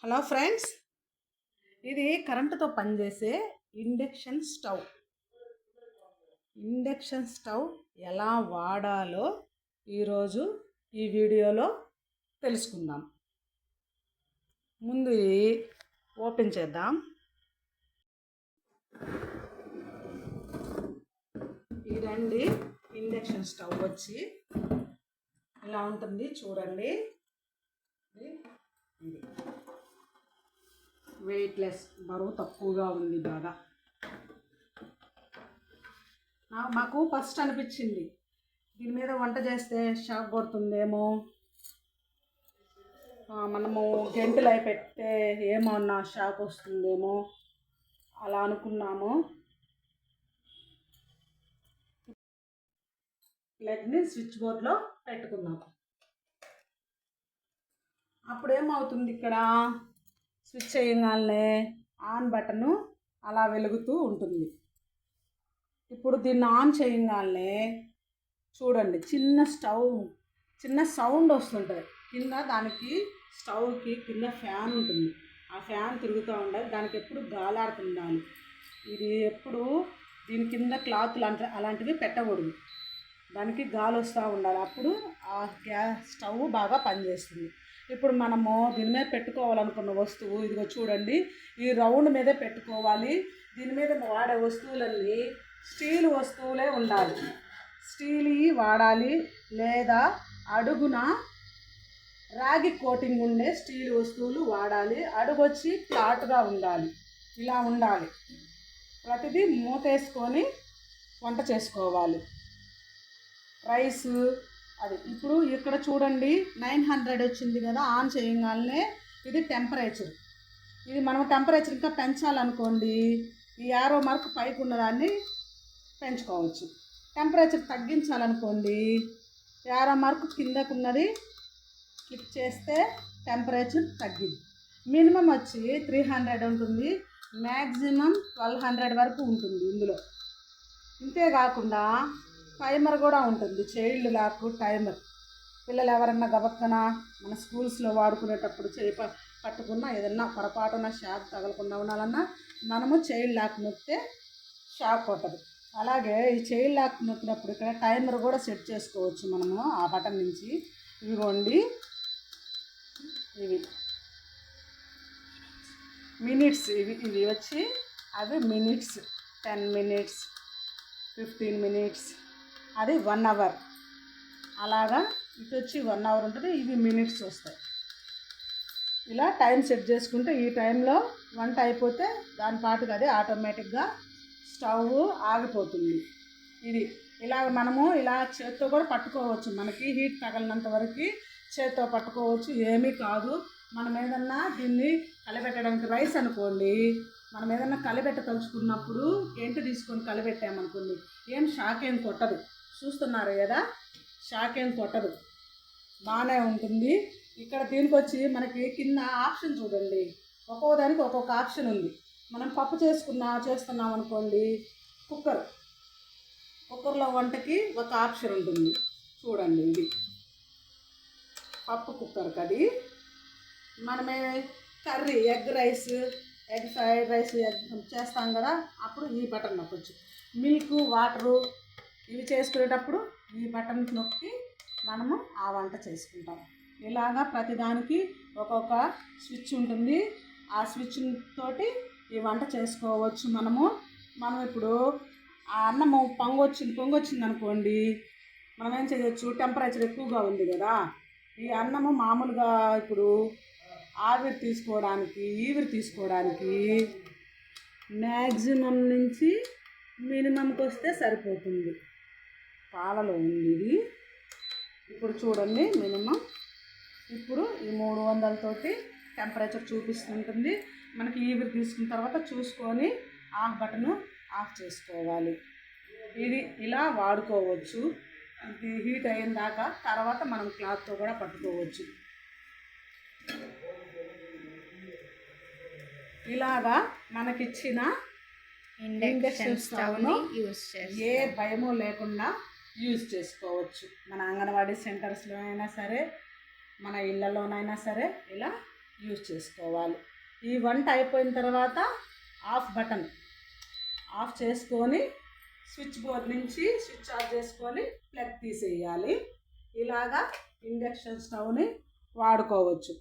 Hello friends, ఇది కరెంటుతో పనిచేసే ఇండక్షన్ స్టవ్ ఎలా వాడాలో ఈరోజు ఈ వీడియోలో తెలుసుకుందాం. ముందు ఓపెన్ చేద్దాం. ఇదండి ఇండక్షన్ స్టవ్ వచ్చి ఇలా ఉంటుంది, చూడండి. ఇది వెయిట్లెస్, బరువు తక్కువగా ఉంది. బాగా మాకు ఫస్ట్ అనిపించింది దీని మీద వంట చేస్తే షాక్ కొడుతుందేమో, మనము గంటలు అయి పెడితే ఏమన్నా షాక్ వస్తుందేమో అలా అనుకున్నాము. ప్లగ్ని స్విచ్ బోర్డ్లో పెట్టుకున్నాము. అప్పుడు ఏమవుతుంది, ఇక్కడ స్విచ్ చేయగానే ఆన్ బటను అలా వెలుగుతూ ఉంటుంది. ఇప్పుడు దీన్ని ఆన్ చేయగానే చూడండి, చిన్న సౌండ్ వస్తుంటుంది కింద. దానికి స్టవ్కి కింద ఫ్యాన్ ఉంటుంది, ఆ ఫ్యాన్ తిరుగుతూ ఉండాలి. దానికి ఎప్పుడు గాలాడుతుండాలి. ఇది ఎప్పుడు దీని కింద క్లాత్లు అలాంటివి పెట్టకూడదు, దానికి గాలి వస్తూ ఉండాలి. అప్పుడు ఆ స్టవ్ బాగా పనిచేస్తుంది. ఇప్పుడు మనము దీని మీద పెట్టుకోవాలనుకున్న వస్తువు ఇదిగో చూడండి, ఈ రౌండ్ మీదే పెట్టుకోవాలి. దీని మీద వాడే వస్తువులన్నీ స్టీల్ వస్తువులే ఉండాలి. స్టీల్ వాడాలి, లేదా అడుగున రాగి కోటింగ్ ఉండే స్టీల్ వస్తువులు వాడాలి. అడుగు వచ్చి ఫ్లాట్గా ఉండాలి, ఇలా ఉండాలి. ప్రతిదీ మూతేసుకొని వంట చేసుకోవాలి. రైస్ అది ఇప్పుడు ఇక్కడ చూడండి 900 వచ్చింది కదా. ఆన్ చేయగానే ఇది టెంపరేచర్. ఇది మనం టెంపరేచర్ ఇంకా పెంచాలనుకోండి, ఈ యారో మార్క్ పైకి ఉన్నదాన్ని పెంచుకోవచ్చు. టెంపరేచర్ తగ్గించాలనుకోండి, యారో మార్క్ కిందకున్నది క్లిక్ చేస్తే టెంపరేచర్ తగ్గింది. మినిమం వచ్చి 300 ఉంటుంది, మ్యాక్సిమం 1200 వరకు ఉంటుంది ఇందులో. ఇంతేకాకుండా టైమర్ కూడా ఉంటుంది, చైల్డ్ లాక్ టైమర్. పిల్లలు ఎవరన్నా గబక్కన మన స్కూల్స్లో వాడుకునేటప్పుడు పట్టుకున్న ఏదన్నా పొరపాటున షాక్ తగలకుండా ఉండాలన్నా మనము చైల్డ్ లాక్ నొక్కితే షాక్ కొట్టదు. అలాగే ఈ చైల్డ్ లాక్ నొక్కినప్పుడు ఇక్కడ టైమర్ కూడా సెట్ చేసుకోవచ్చు మనము ఆ బటన్ నుంచి. ఇవిగోండి, ఇవి మినిట్స్, ఇవి వచ్చి అవి మినిట్స్, 10 మినిట్స్, 15 మినిట్స్, అది 1 అవర్. అలాగా ఇటు వచ్చి 1 అవర్ ఉంటుంది, ఇవి మినిట్స్ వస్తాయి. ఇలా టైం సెట్ చేసుకుంటే ఈ టైంలో వంట అయిపోతే దాని పాటుకు అదే ఆటోమేటిక్గా స్టవ్ ఆగిపోతుంది. ఇది ఇలాగ మనము ఇలా చేత్తో కూడా పట్టుకోవచ్చు. మనకి హీట్ తగలినంత వరకు చేత్తో పట్టుకోవచ్చు, ఏమీ కాదు. మనం ఏదన్నా దీన్ని కలిపెట్టడానికి, రైస్ అనుకోండి, మనం ఏదన్నా కలిపెట్ట తలుచుకున్నప్పుడు గంట తీసుకొని కలిపెట్టామనుకోండి, ఏం షాక్ ఏం కొట్టదు. చూస్తున్నారు కదా, షాక్ ఏం కొట్టదు, బాగానే ఉంటుంది. ఇక్కడ దీనికి వచ్చి మనకి కింద ఆప్షన్ చూడండి, ఒక్కొక్క దానికి ఒక్కొక్క ఆప్షన్ ఉంది. మనం పప్పు చేస్తున్నాం అనుకోండి, కుక్కర్లో వంటకి ఒక ఆప్షన్ ఉంటుంది చూడండి. ఇది పప్పు కుక్కర్కి. అది మనమే curry, egg rice, egg fried rice చేస్తాం కదా, అప్పుడు ఈ బటన్ నొక్కొచ్చు. మిల్క్, వాటరు ఇవి చేసుకునేటప్పుడు ఈ బటన్ నొక్కి మనము ఆ వంట చేసుకుంటాం. ఇలాగా ప్రతిదానికి ఒక్కొక్క స్విచ్ ఉంటుంది, ఆ స్విచ్ తోటి ఈ వంట చేసుకోవచ్చు. మనం ఇప్పుడు ఆ అన్నము పొంగొచ్చింది అనుకోండి, మనం ఏం చేయొచ్చు, టెంపరేచర్ ఎక్కువగా ఉంది కదా, ఈ అన్నము మామూలుగా ఇప్పుడు ఈవిరి తీసుకోవడానికి మ్యాక్సిమం నుంచి మినిమంకి వస్తే సరిపోతుంది. పాలలో ఉంది ఇది. ఇప్పుడు చూడండి, మినిమం ఇప్పుడు ఈ 300 తోటి టెంపరేచర్ చూపిస్తుంటుంది. మనకి ఈవిరి తీసుకున్న తర్వాత చూసుకొని ఆఫ్ బటను ఆఫ్ చేసుకోవాలి. ఇది ఇలా వాడుకోవచ్చు. ఇది హీట్ అయిన దాకా తర్వాత మనం క్లాత్తో కూడా పట్టుకోవచ్చు. ఇలాగా మనకిచ్చిన ఇండక్షన్ స్టవ్ని ఏ భయమో లేకుండా యూజ్ చేసుకోవచ్చు. మన అంగన్వాడీ సెంటర్స్లో అయినా సరే, మన ఇళ్ళలోనైనా సరే ఇలా యూజ్ చేసుకోవాలి. ఈ వంట అయిపోయిన తర్వాత ఆఫ్ బటన్ ఆఫ్ చేసుకొని స్విచ్ బోర్డ్ నుంచి స్విచ్ ఆఫ్ చేసుకొని ప్లగ్ తీసేయాలి. ఇలాగా ఇండక్షన్ స్టవ్ని వాడుకోవచ్చు.